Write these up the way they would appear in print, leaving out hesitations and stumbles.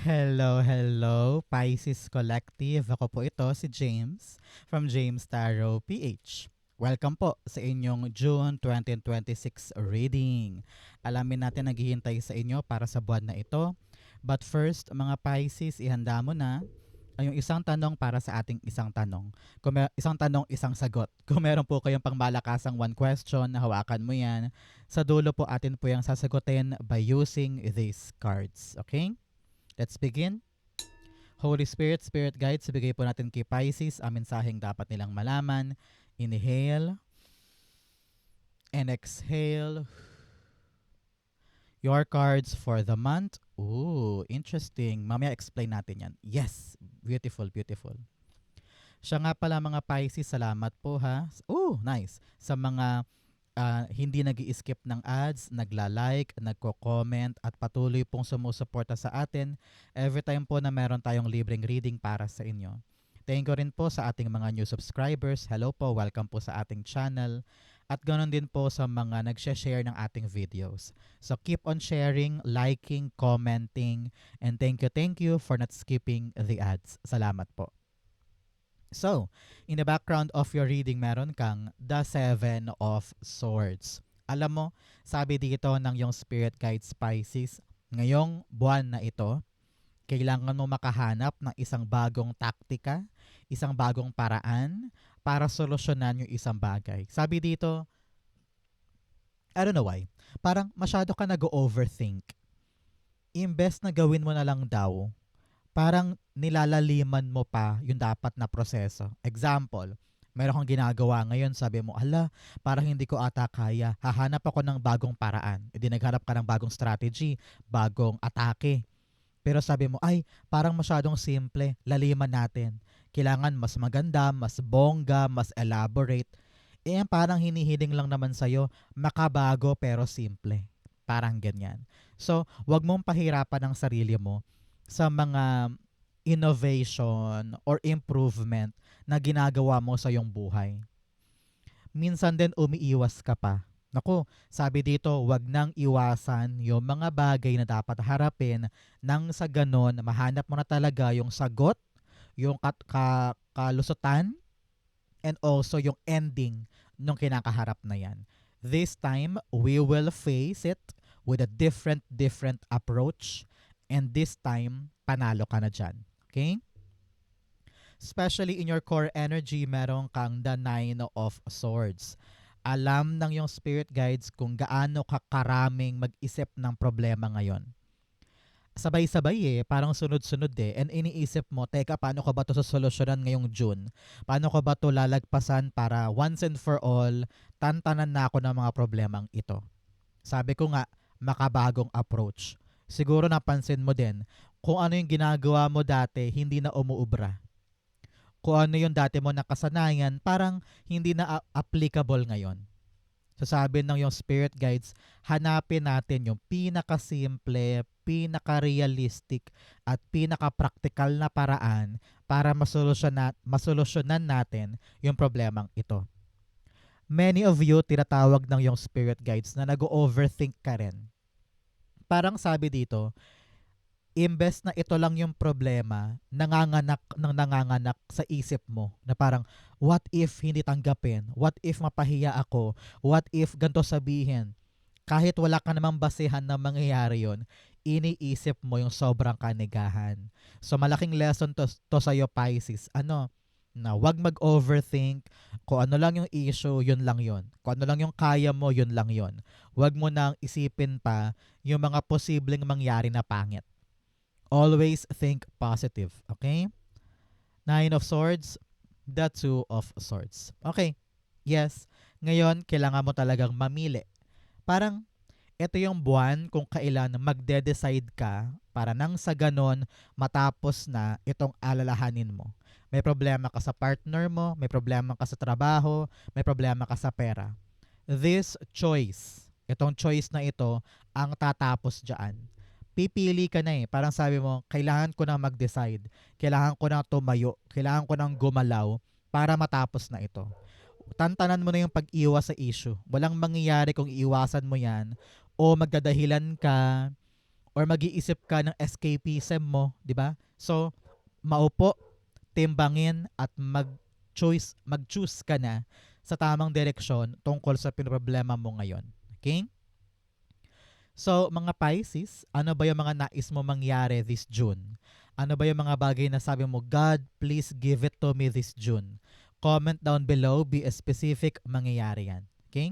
Hello, hello, Pisces Collective. Ako po ito, si James from James Tarot PH. Welcome po sa inyong June 2026 reading. Alamin natin naghihintay sa inyo para sa buwan na ito. But first, mga Pisces, ihanda mo na yung isang tanong para sa ating isang tanong. Isang tanong, isang sagot. Kung meron po kayong pangmalakasang one question, hawakan mo yan. Sa dulo po atin po yung sasagutin by using these cards. Okay? Let's begin. Holy Spirit, Spirit Guides, ibigay po natin kay Pisces ang mensaheng dapat nilang malaman. Inhale and exhale. Your cards for the month. Ooh, interesting. Mamaya explain natin yan. Yes, beautiful, beautiful. Siya nga pala mga Pisces, salamat po ha. Ooh, nice. Sa mga hindi nag-i-skip ng ads, nagla-like, nagko-comment at patuloy pong sumusuporta sa atin every time po na meron tayong libreng reading para sa inyo. Thank you rin po sa ating mga new subscribers. Hello po, welcome po sa ating channel. At ganoon din po sa mga nag-share ng ating videos. So keep on sharing, liking, commenting, and thank you for not skipping the ads. Salamat po. So, in the background of your reading, meron kang the Seven of Swords. Alam mo, sabi dito ng yung Spirit Guide Pisces, ngayong buwan na ito, kailangan mo makahanap ng isang bagong taktika, isang bagong paraan para solusyonan yung isang bagay. Sabi dito, I don't know why, parang masyado ka nag-overthink. Imbes na gawin mo na lang daw, parang nilalaliman mo pa yung dapat na proseso. Example, meron kang ginagawa ngayon, sabi mo, ala, parang hindi ko ata kaya. Hahanap ako ng bagong paraan. E di naghanap ka ng bagong strategy, bagong atake. Pero sabi mo, ay, parang masyadong simple, laliman natin. Kailangan mas maganda, mas bongga, mas elaborate. Eh, parang hinihiling lang naman sa'yo, makabago pero simple. Parang ganyan. So, wag mong pahirapan ang sarili mo sa mga innovation or improvement na ginagawa mo sa iyong buhay. Minsan din umiiwas ka pa. Naku, sabi dito, wag nang iwasan yung mga bagay na dapat harapin nang sa ganon, mahanap mo na talaga yung sagot, yung kalusutan, and also yung ending nung kinakaharap na yan. This time, we will face it with a different approach. And this time, panalo ka na dyan. Okay? Especially in your core energy, meron kang the Nine of Swords. Alam ng yung spirit guides kung gaano ka karaming mag-isip ng problema ngayon. Sabay-sabay parang sunod-sunod And iniisip mo, teka, paano ko ba ito sosolusyonan ngayong June? Paano ko ba ito lalagpasan para once and for all, tantanan na ako ng mga problemang ito? Sabi ko nga, makabagong approach. Siguro napansin mo din, kung ano yung ginagawa mo dati, hindi na umuubra. Kung ano yung dati mo nakasanayan, parang hindi na applicable ngayon. So sabi ng yung spirit guides, hanapin natin yung pinakasimple, pinaka-realistic, at pinaka-practical na paraan para masolusyonan natin yung problemang ito. Many of you tinatawag ng yung spirit guides na nag-overthink ka rin. Parang sabi dito, imbes na ito lang yung problema, nanganganak sa isip mo na parang, what if hindi tanggapin? What if mapahiya ako? What if ganito sabihin? Kahit wala ka namang basehan na mangyayari yon, iniisip mo yung sobrang kanigahan. So malaking lesson to sa'yo, Pisces. Na wag mag-overthink. Kung ano lang yung issue, yun lang yun. Kung ano lang yung kaya mo, yun lang yun. Wag mo nang isipin pa yung mga posibleng mangyari na pangit. Always think positive, okay? Nine of Swords, the Two of Swords. Okay, yes. Ngayon, kailangan mo talagang mamili. Parang, ito yung buwan kung kailan magde-decide ka para nang sa ganon, matapos na itong alalahanin mo. May problema ka sa partner mo, may problema ka sa trabaho, may problema ka sa pera. This choice, itong choice na ito, ang tatapos dyan. Pipili ka na Parang sabi mo, kailangan ko na mag-decide. Kailangan ko na tumayo. Kailangan ko nang gumalaw para matapos na ito. Tantanan mo na yung pag-iwas sa issue. Walang mangyayari kung iiwasan mo yan o magdadahilan ka or mag-iisip ka ng escapism mo, di ba? So, maupo, timbangin at mag-choose ka na sa tamang direksyon tungkol sa pinoproblema mo ngayon. Okay? So, mga Pisces, ano ba yung mga nais mo mangyari this June? Ano ba yung mga bagay na sabi mo, God, please give it to me this June? Comment down below, be specific, mangyayari yan. Okay?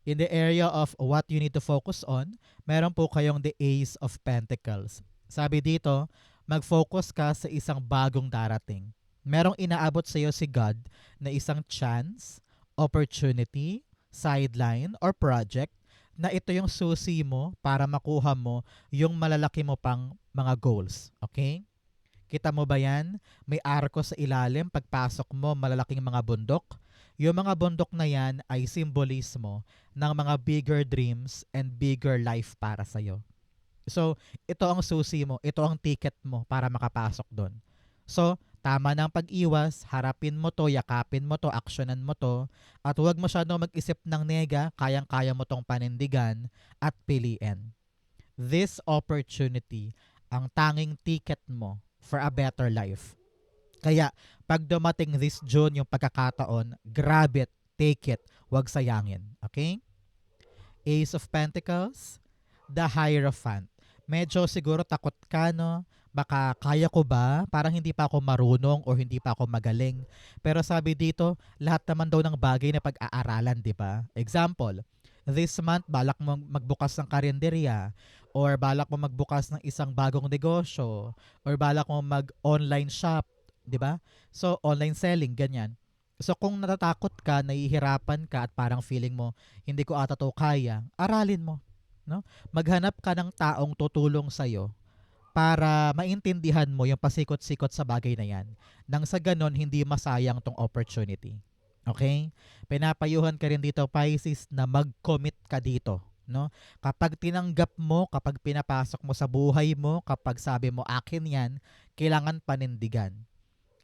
In the area of what you need to focus on, meron po kayong the Ace of Pentacles. Sabi dito, mag-focus ka sa isang bagong darating. Merong inaabot sa iyo si God na isang chance, opportunity, sideline, or project na ito yung susi mo para makuha mo yung malalaki mo pang mga goals. Okay? Kita mo ba yan? May arko sa ilalim, pagpasok mo, malalaking mga bundok. Yung mga bundok na yan ay simbolismo ng mga bigger dreams and bigger life para sa'yo. So, ito ang susi mo, ito ang ticket mo para makapasok doon. So, tama ng pag-iwas, harapin mo to, yakapin mo to, aksyonan mo to, at huwag masyadong mag-isip ng nega, kayang-kaya mo tong panindigan at piliin. This opportunity, ang tanging ticket mo for a better life. Kaya, pag dumating this June yung pagkakataon, grab it, take it, huwag sayangin. Okay? Ace of Pentacles, the Hierophant. Medyo siguro takot ka, no? Baka kaya ko ba? Parang hindi pa ako marunong or hindi pa ako magaling. Pero sabi dito, lahat naman daw ng bagay na pag-aaralan, di ba? Example, this month, balak mo magbukas ng karinderya or balak mo magbukas ng isang bagong negosyo or balak mo mag-online shop, di ba? So, online selling, ganyan. So, kung natatakot ka, nahihirapan ka at parang feeling mo, hindi ko ata to kaya, aralin mo. No? Maghanap ka ng taong tutulong sa'yo para maintindihan mo yung pasikot-sikot sa bagay na yan. Nang sa ganon, hindi masayang tong opportunity. Okay? Pinapayuhan ka rin dito, Pisces, na mag-commit ka dito. No? Kapag tinanggap mo, kapag pinapasok mo sa buhay mo, kapag sabi mo, akin yan, kailangan panindigan.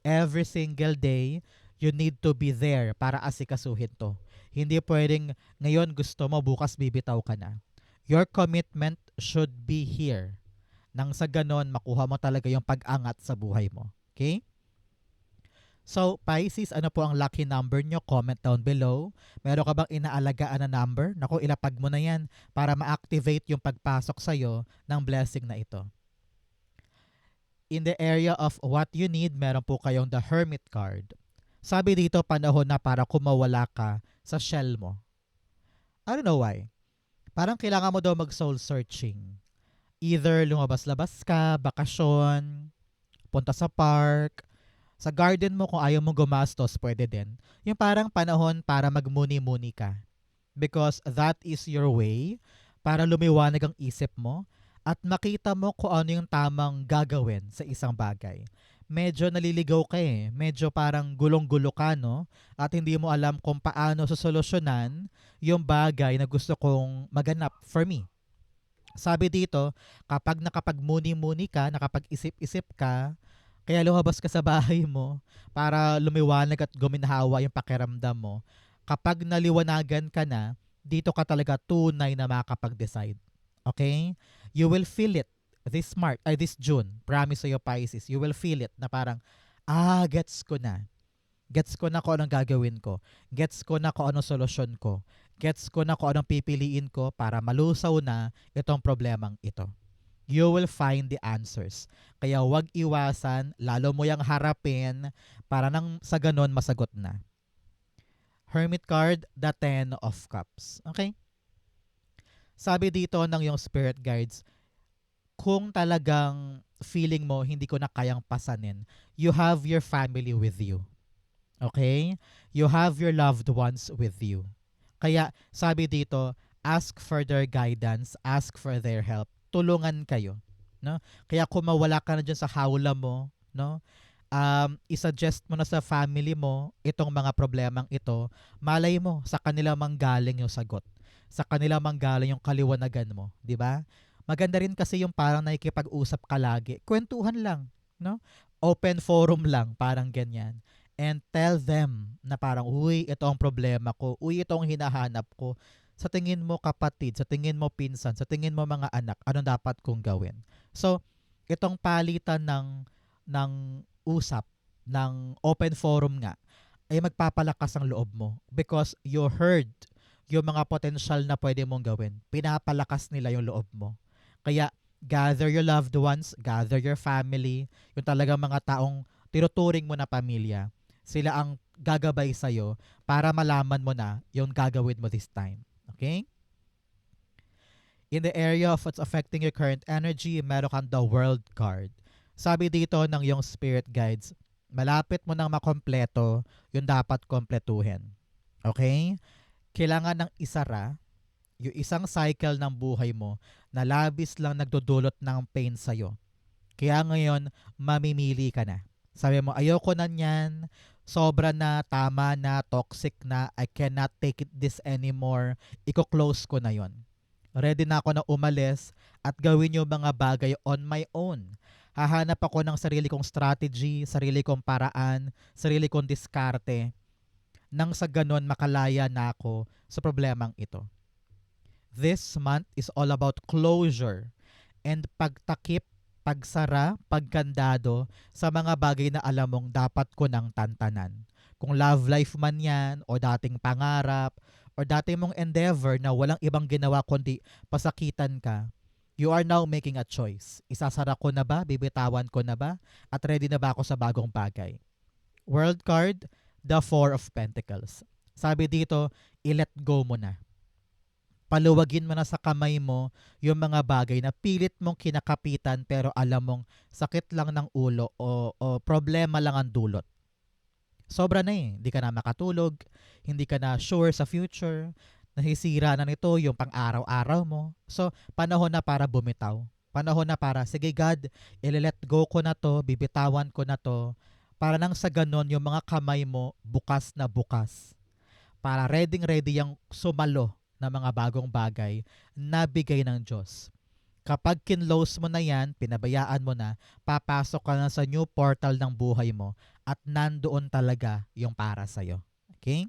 Every single day, you need to be there para asikasuhin to. Hindi pwedeng ngayon gusto mo, bukas bibitaw ka na. Your commitment should be here. Nang sa ganon, makuha mo talaga yung pag-angat sa buhay mo. Okay? So, Pisces, ano po ang lucky number nyo? Comment down below. Meron ka bang inaalagaan na number? Naku, ilapag mo na yan para ma-activate yung pagpasok sa'yo ng blessing na ito. In the area of what you need, meron po kayong the Hermit card. Sabi dito, panahon na para kumawala ka sa shell mo. I don't know why. Parang kailangan mo daw mag-soul searching. Either lumabas-labas ka, bakasyon, punta sa park, sa garden mo kung ayaw mong gumastos, pwede din. Yung parang panahon para magmuni-muni ka. Because that is your way para lumiwanag ang isip mo at makita mo kung ano yung tamang gagawin sa isang bagay. Medyo naliligaw ka eh. Medyo parang gulong-gulo ka, no? At hindi mo alam kung paano susolusyonan yung bagay na gusto kong maganap for me. Sabi dito, kapag nakapagmuni-muni ka, nakapag-isip-isip ka, kaya lumabas ka sa bahay mo para lumiwanag at guminhawa yung pakiramdam mo, kapag naliwanagan ka na, dito ka talaga tunay na makakapag-decide. Okay? You will feel it this June. Promise sa'yo, Pisces. You will feel it na parang, gets ko na. Gets ko na kung anong gagawin ko. Gets ko na kung anong solusyon ko. Gets ko na kung anong pipiliin ko para malusaw na itong problemang ito. You will find the answers. Kaya huwag iwasan, lalo mo yang harapin para nang sa ganon masagot na. Hermit card, the Ten of Cups. Okay? Sabi dito ng yung spirit guides, kung talagang feeling mo hindi ko na kayang pasanin, you have your family with you. Okay? You have your loved ones with you. Kaya sabi dito, ask for their guidance, ask for their help. Tulungan kayo, no? Kaya kung mawala ka na dyan sa hawla mo, no? I-suggest mo na sa family mo itong mga problemang ito, malay mo sa kanila manggaling yung sagot. Sa kanila manggaling yung kaliwanagan mo, di ba? Maganda rin kasi yung parang nakikipag-usap ka lagi. Kwentuhan lang, no? Open forum lang, parang ganyan. And tell them na parang, uy, ito ang problema ko. Uy, ito ang hinahanap ko. Sa tingin mo kapatid, sa tingin mo pinsan, sa tingin mo mga anak, anong dapat kong gawin? So, itong palitan ng usap, ng open forum nga, ay magpapalakas ang loob mo because you heard yung mga potential na pwede mong gawin. Pinapalakas nila yung loob mo. Kaya gather your loved ones, gather your family, yung talagang mga taong tinuturing mo na pamilya. Sila ang gagabay sa'yo para malaman mo na yung gagawin mo this time. Okay? In the area of what's affecting your current energy, meron kang the world card. Sabi dito ng yung spirit guides, malapit mo nang makompleto yung dapat kompletuhin. Okay? Kailangan ng isara yung isang cycle ng buhay mo na labis lang nagdudulot ng pain sa'yo. Kaya ngayon, mamimili ka na. Sabi mo, ayoko na niyan, sobra na, tama na, toxic na, I cannot take it this anymore, iko-close ko na yon. Ready na ako na umalis at gawin yung mga bagay on my own. Hahanap ako ng sarili kong strategy, sarili kong paraan, sarili kong diskarte, nang sa ganon makalaya na ako sa problemang ito. This month is all about closure and pagtakip, pagsara, pagkandado sa mga bagay na alam mong dapat ko nang tantanan. Kung love life man yan, o dating pangarap, o dating mong endeavor na walang ibang ginawa kundi pasakitan ka, you are now making a choice. Isasara ko na ba? Bibitawan ko na ba? At ready na ba ako sa bagong bagay? World card, the Four of Pentacles. Sabi dito, i-let go mo na. Paluwagin mo na sa kamay mo yung mga bagay na pilit mong kinakapitan pero alam mong sakit lang ng ulo o problema lang ang dulot. Sobra na eh. Hindi ka na makatulog, hindi ka na sure sa future, nahisira na nito yung pang-araw-araw mo. So, panahon na para bumitaw. Panahon na para, sige God, i-let go ko na to, bibitawan ko na to, para nang sa ganon yung mga kamay mo bukas na bukas. Para ready yung sumalo na mga bagong bagay na bigay ng Diyos. Kapag kinlose mo na yan, pinabayaan mo na, papasok ka na sa new portal ng buhay mo at nandoon talaga yung para sa'yo. Okay?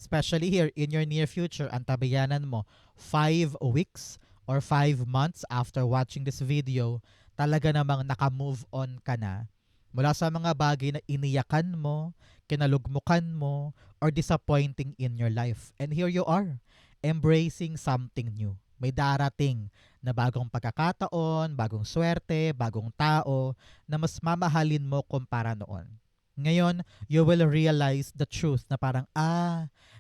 Especially here in your near future, ang tabayanan mo, 5 weeks or 5 months after watching this video, talaga namang naka-move on ka na mula sa mga bagay na iniyakan mo, kinalugmukan mo, or disappointing in your life. And here you are, embracing something new. May darating na bagong pagkakataon, bagong swerte, bagong tao na mas mamahalin mo kumpara noon. Ngayon, you will realize the truth na parang,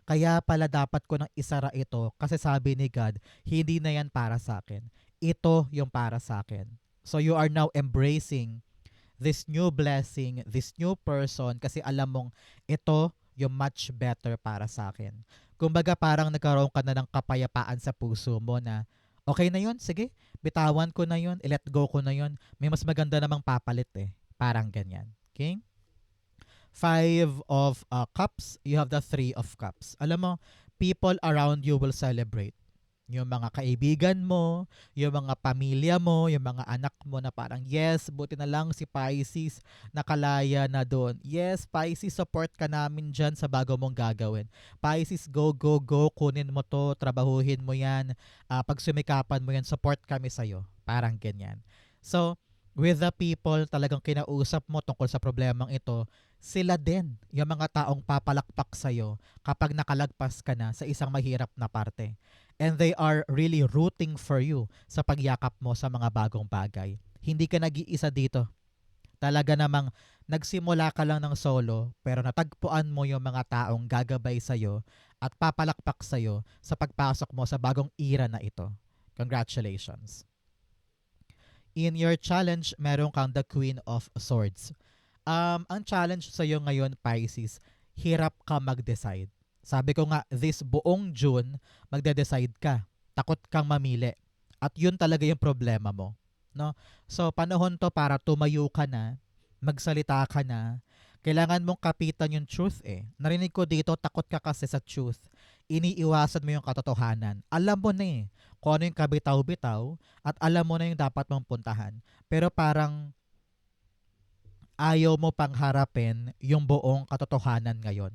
kaya pala dapat ko nang isara ito kasi sabi ni God, hindi na yan para sa akin. Ito yung para sa akin. So you are now embracing this new blessing, this new person kasi alam mong ito yung much better para sa akin. Kumbaga parang nagkaroon ka na ng kapayapaan sa puso mo na okay na yun, sige, bitawan ko na yun, i-let go ko na yun, may mas maganda namang papalit eh. Parang ganyan. Okay? 5 of Cups, you have the 3 of Cups. Alam mo, people around you will celebrate. Yung mga kaibigan mo, yung mga pamilya mo, yung mga anak mo na parang, yes, buti na lang si Pisces nakalaya na doon. Yes, Pisces, support ka namin dyan sa bago mong gagawin. Pisces, go, go, go, kunin mo to, trabahuhin mo yan, pagsumikapan mo yan, support kami sa'yo. Parang ganyan. So, with the people talagang kinausap mo tungkol sa problemang ito, sila din yung mga taong papalakpak sa'yo kapag nakalagpas ka na sa isang mahirap na parte. And they are really rooting for you sa pagyakap mo sa mga bagong bagay. Hindi ka nag-iisa dito. Talaga namang nagsimula ka lang ng solo pero natagpuan mo yung mga taong gagabay sa'yo at papalakpak sa'yo sa pagpasok mo sa bagong era na ito. Congratulations. In your challenge, meron kang the Queen of Swords. Ang challenge sa'yo ngayon, Pisces, hirap ka mag-decide. Sabi ko nga, this buong June, magde-decide ka. Takot kang mamili. At yun talaga yung problema mo. No? So, panahon to para tumayo ka na, magsalita ka na. Kailangan mong kapitan yung truth eh. Narinig ko dito, takot ka kasi sa truth. Iniiwasan mo yung katotohanan. Alam mo na eh kung ano yung kabitaw-bitaw at alam mo na yung dapat mong puntahan. Pero parang ayaw mo pang harapin yung buong katotohanan ngayon.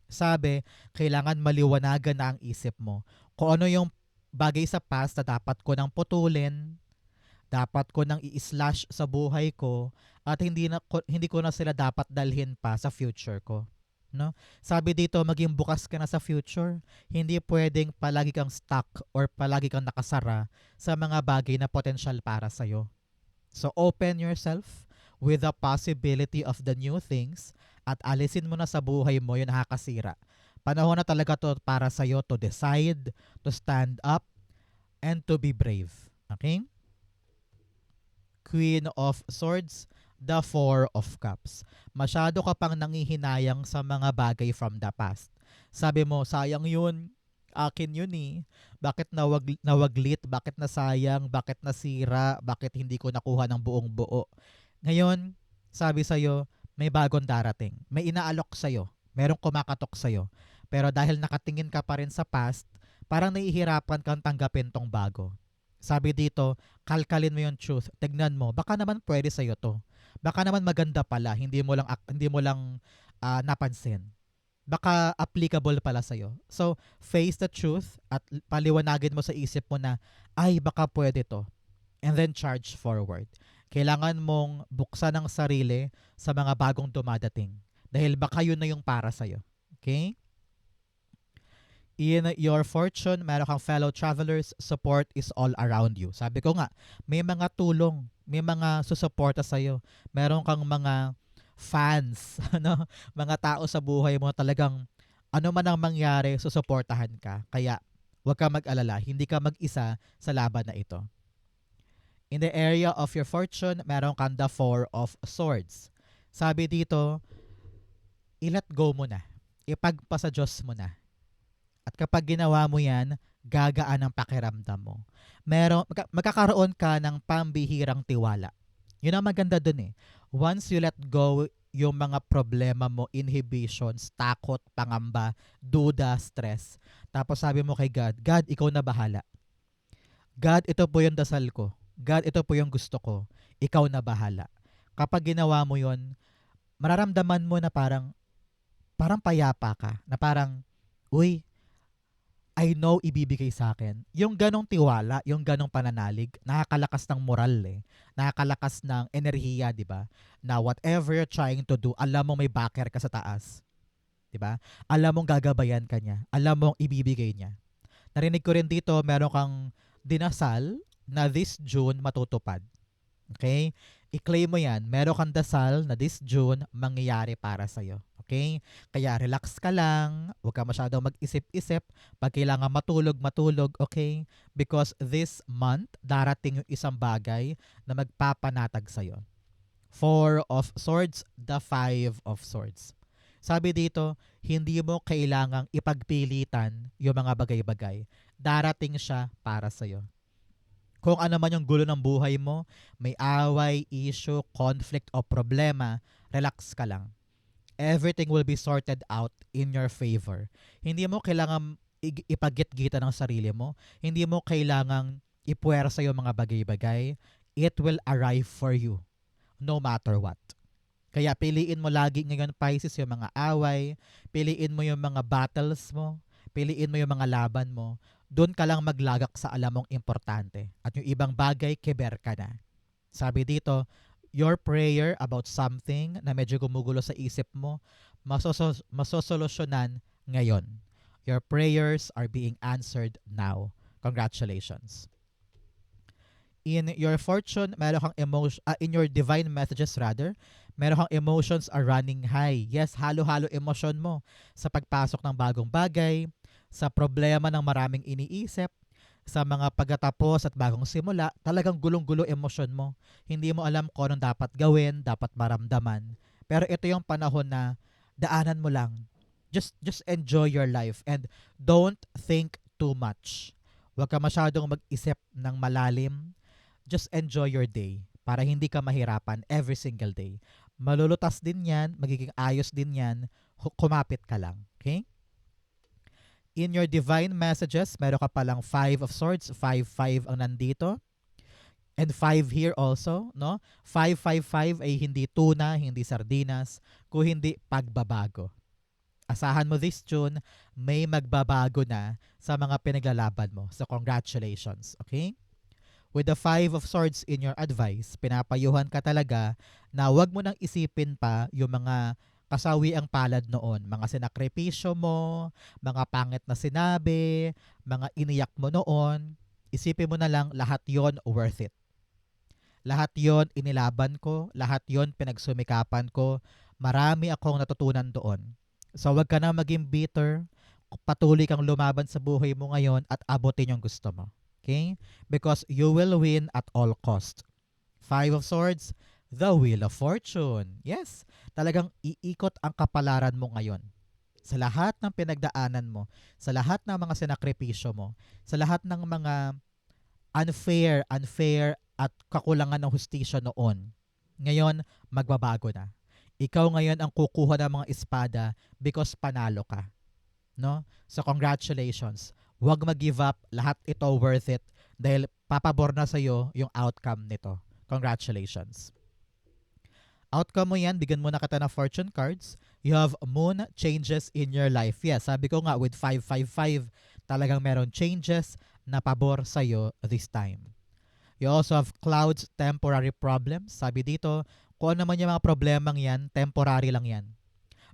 Sabi, kailangan maliwanagan na ang isip mo Kung ano yung bagay sa past na dapat ko nang putulin, dapat ko nang i-slash sa buhay ko, at hindi ko na sila dapat dalhin pa sa future ko. No? Sabi dito, maging bukas ka na sa future. Hindi pwedeng palagi kang stuck or palagi kang nakasara sa mga bagay na potential para sa'yo. So open yourself with the possibility of the new things at alisin mo na sa buhay mo yung nakakasira. Panahon na talaga to para sa'yo to decide, to stand up, and to be brave. Okay? Queen of Swords, the Four of Cups. Masyado ka pang nangihinayang sa mga bagay from the past. Sabi mo, sayang yun, akin yun eh. Bakit nawaglit? Bakit nasayang? Bakit nasira? Bakit hindi ko nakuha ng buong buo? Ngayon, sabi sa'yo, may bagong darating. May inaalok sa'yo. Merong kumakatok sa'yo. Pero dahil nakatingin ka pa rin sa past, parang nahihirapan kang tanggapin tong bago. Sabi dito, kalkalin mo yung truth. Tignan mo, baka naman pwede sa'yo to. Baka naman maganda pala, hindi mo lang napansin. Baka applicable pala sa'yo. So, face the truth at paliwanagin mo sa isip mo na, ay, baka pwede to. And then charge forward. Kailangan mong buksan ang sarili sa mga bagong dumadating. Dahil baka yun na yung para sa'yo. Okay? In your fortune, meron kang fellow travelers, support is all around you. Sabi ko nga, may mga tulong, may mga susuporta sa'yo. Meron kang mga fans, ano? Mga tao sa buhay mo talagang ano man ang mangyari, susuportahan ka. Kaya huwag ka mag-alala, hindi ka mag-isa sa laban na ito. In the area of your fortune, meron kang the Four of Swords. Sabi dito, i-let go mo na. Ipagpasa Diyos mo na. At kapag ginawa mo yan, gagaan ang pakiramdam mo. Magkakaroon ka ng pambihirang tiwala. Yun ang maganda dun eh. Once you let go yung mga problema mo, inhibitions, takot, pangamba, duda, stress. Tapos sabi mo kay God, God, ikaw na bahala. God, ito po yung dasal ko. God, ito po yung gusto ko. Ikaw na bahala. Kapag ginawa mo yun, mararamdaman mo na parang payapa ka. Na parang, uy, I know ibibigay sa akin. Yung ganong tiwala, yung ganong pananalig, nakakalakas ng moral eh. Nakakalakas ng enerhiya, di ba? Na whatever you're trying to do, alam mo may backer ka sa taas. Di ba? Alam mong gagabayan ka niya. Alam mong ibibigay niya. Narinig ko rin dito, meron kang dinasal na this June matutupad. Okay? I-claim mo yan. Meron kang dasal na this June mangyayari para sa'yo. Okay? Kaya relax ka lang. Huwag ka masyadong mag-isip-isip. Pag kailangan matulog, okay? Because this month, darating yung isang bagay na magpapanatag sa'yo. Four of Swords, the Five of Swords. Sabi dito, hindi mo kailangang ipagpilitan yung mga bagay-bagay. Darating siya para sa'yo. Kung ano man yung gulo ng buhay mo, may away, issue, conflict o problema, relax ka lang. Everything will be sorted out in your favor. Hindi mo kailangan ipagit-gita ng sarili mo. Hindi mo kailangang ipuwersa yung mga bagay-bagay. It will arrive for you, no matter what. Kaya piliin mo lagi ngayon, Pisces, yung mga away. Piliin mo yung mga battles mo. Piliin mo yung mga laban mo. Doon ka lang maglagak sa alam mong importante. At yung ibang bagay, kiber ka na. Sabi dito, your prayer about something na medyo gumugulo sa isip mo, masosolusyonan ngayon. Your prayers are being answered now. Congratulations. In your fortune, meron kang in your divine messages rather, meron kang emotions are running high. Yes, halo-halo emosyon mo sa pagpasok ng bagong bagay, sa problema ng maraming iniisip, sa mga pagtatapos at bagong simula, talagang gulong-gulo emosyon mo. Hindi mo alam kung anong dapat gawin, dapat maramdaman. Pero ito yung panahon na daanan mo lang. Just enjoy your life and don't think too much. Huwag ka masyadong mag-isip ng malalim. Just enjoy your day para hindi ka mahirapan every single day. Malulutas din yan, magiging ayos din yan, kumapit ka lang. Okay? In your divine messages, meron ka palang Five of Swords, 5-5 ang nandito. And 5 here also, no? 5-5-5 ay hindi tuna, hindi sardinas, kung hindi pagbabago. Asahan mo this June, may magbabago na sa mga pinaglalaban mo. So congratulations, okay? With the Five of Swords in your advice, pinapayuhan ka talaga na wag mo nang isipin pa yung mga kasawi ang palad noon. Mga sinakripisyo mo, mga pangit na sinabi, mga iniyak mo noon. Isipin mo na lang lahat yon worth it. Lahat yon inilaban ko, lahat yon pinagsumikapan ko. Marami akong natutunan doon. So wag ka na maging bitter. Patuloy kang lumaban sa buhay mo ngayon at abutin yung gusto mo. Okay? Because you will win at all cost. Five of Swords, the Wheel of Fortune. Yes, talagang iikot ang kapalaran mo ngayon. Sa lahat ng pinagdaanan mo, sa lahat ng mga sinakripisyo mo, sa lahat ng mga unfair at kakulangan ng hustisya noon. Ngayon, magbabago na. Ikaw ngayon ang kukuha ng mga espada because panalo ka. No? So congratulations. Huwag mag-give up. Lahat ito worth it dahil papabor na sa'yo yung outcome nito. Congratulations. Outcome mo yan, bigyan mo na kita ng fortune cards. You have moon changes in your life. Yes, sabi ko nga with 555, talagang meron changes na pabor sa'yo this time. You also have clouds, temporary problems. Sabi dito, kung ano man yung mga problemang yan, temporary lang yan.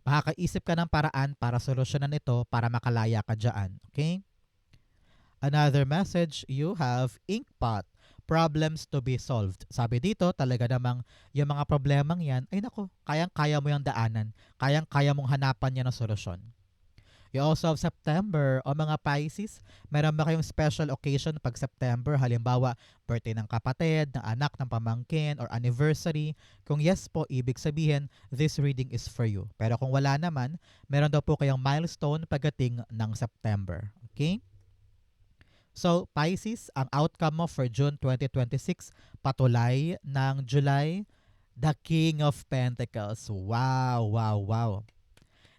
Makakaisip ka ng paraan para solusyonan ito para makalaya ka dyan. Okay? Another message, you have inkpot, problems to be solved. Sabi dito, talaga namang yung mga problemang yan, ay nako, kayang-kaya mo yung daanan. Kayang-kaya mong hanapan yan ng solusyon. You also have September o mga Pisces. Meron ba kayong special occasion pag September? Halimbawa, birthday ng kapatid, ng anak, ng pamangkin, or anniversary. Kung yes po, ibig sabihin, this reading is for you. Pero kung wala naman, meron daw po kayong milestone pagdating ng September. Okay? So, Pisces, ang outcome mo for June 2026, patulay ng July, the King of Pentacles. Wow, wow, wow.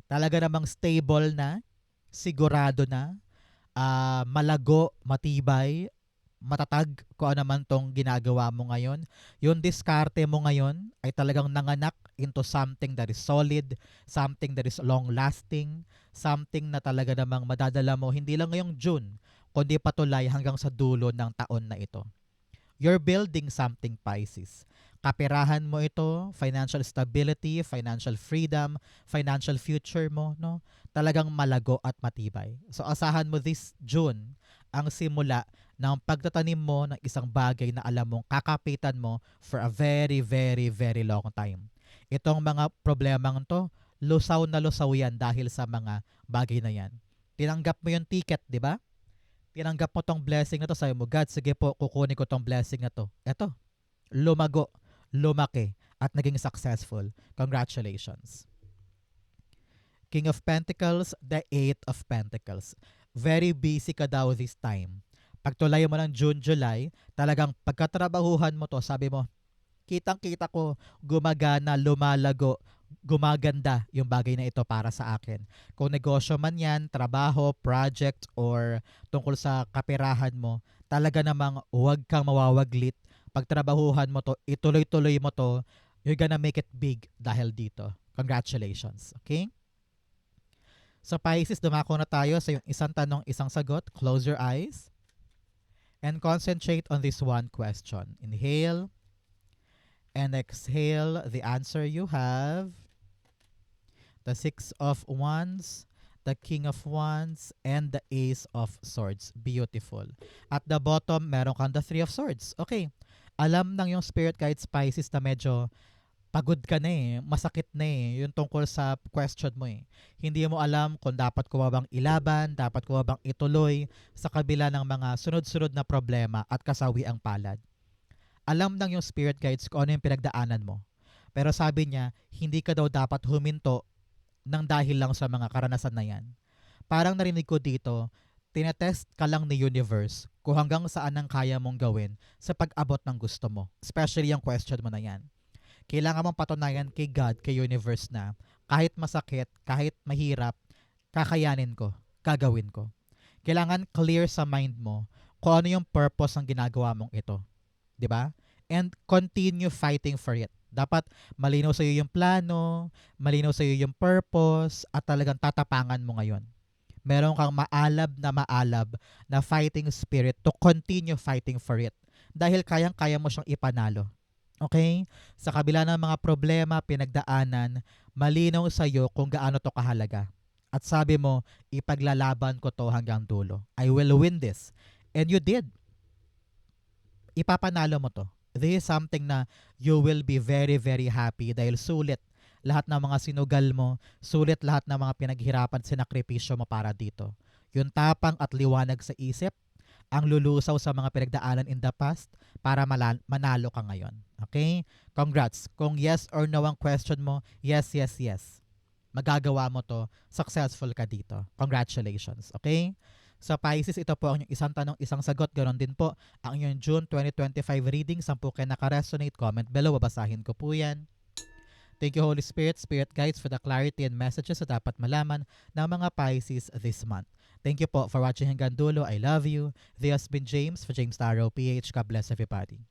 Talaga namang stable na, sigurado na, malago, matibay, matatag kung ano man tong ginagawa mo ngayon. Yung diskarte mo ngayon ay talagang nanganak into something that is solid, something that is long-lasting, something na talaga namang madadala mo hindi lang ngayong June, kundi patuloy hanggang sa dulo ng taon na ito. You're building something, Pisces. Kapirahan mo ito, financial stability, financial freedom, financial future mo, no? Talagang malago at matibay. So asahan mo this June ang simula ng pagtatanim mo ng isang bagay na alam mong kakapitan mo for a very, very, very long time. Itong mga problemang to, lusaw na lusaw yan dahil sa mga bagay na yan. Tinanggap mo yung ticket, di ba? Tinanggap mo tong blessing na to, sabi mo, God, sige po, kukunin ko tong blessing na to. Eto, lumago, lumaki, at naging successful. Congratulations. King of Pentacles, the Eight of Pentacles. Very busy ka daw this time. Pagtulay mo ng June, July, talagang pagkatrabahuhan mo to, sabi mo, kitang-kita ko, gumagana, lumalago, gumaganda yung bagay na ito para sa akin. Kung negosyo man yan, trabaho, project, or tungkol sa kapirahan mo, talaga namang huwag kang mawawaglit. Pagtrabahuhan mo to, ituloy-tuloy mo to, you're gonna make it big dahil dito. Congratulations. Okay? So Pisces, dumako na tayo sa yung isang tanong, isang sagot. Close your eyes and concentrate on this one question. Inhale and exhale. The answer you have the Six of Wands, the King of Wands, and the Ace of Swords. Beautiful. At the bottom, meron kang the Three of Swords. Okay. Alam ng yung spirit guides, Pisces, na medyo pagod ka na eh, masakit na eh, yung tungkol sa question mo eh. Hindi mo alam kung dapat ko bang ilaban, dapat ko bang ituloy sa kabila ng mga sunod-sunod na problema at kasawi ang palad. Alam ng yung spirit guides kung ano yung pinagdaanan mo. Pero sabi niya, hindi ka daw dapat huminto ng dahil lang sa mga karanasan na yan. Parang narinig ko dito, tinetest ka lang ni universe kung hanggang saan ang kaya mong gawin sa pag-abot ng gusto mo. Especially yung question mo na yan. Kailangan mong patunayan kay God, kay universe na kahit masakit, kahit mahirap, kakayanin ko, gagawin ko. Kailangan clear sa mind mo kung ano yung purpose ng ginagawa mong ito. 'Di ba? And continue fighting for it. Dapat malinaw sa'yo yung plano, malinaw sa'yo yung purpose, at talagang tatapangan mo ngayon. Meron kang maalab na fighting spirit to continue fighting for it. Dahil kayang-kaya mo siyang ipanalo. Okay? Sa kabila ng mga problema, pinagdaanan, malinaw sa'yo kung gaano to kahalaga. At sabi mo, ipaglalaban ko to hanggang dulo. I will win this. And you did. Ipapanalo mo to. This is something na you will be very, very happy dahil sulit lahat ng mga sinugal mo, sulit lahat ng mga pinaghirapan, sinakripisyo mo para dito. Yung tapang at liwanag sa isip, ang lulusaw sa mga pinagdaanan in the past para manalo ka ngayon. Okay? Congrats. Kung yes or no ang question mo, yes, yes, yes. Magagawa mo to. Successful ka dito. Congratulations. Okay? Sa Pisces, ito po ang inyong isang tanong, isang sagot. Ganon din po ang inyong June 2025 reading. 10 kayo naka-resonate. Comment below. Babasahin ko po yan. Thank you, Holy Spirit, Spirit Guides, for the clarity and messages na dapat malaman ng mga Pisces this month. Thank you po for watching hanggang dulo. I love you. This has been James for James Tarot PH. God bless everybody.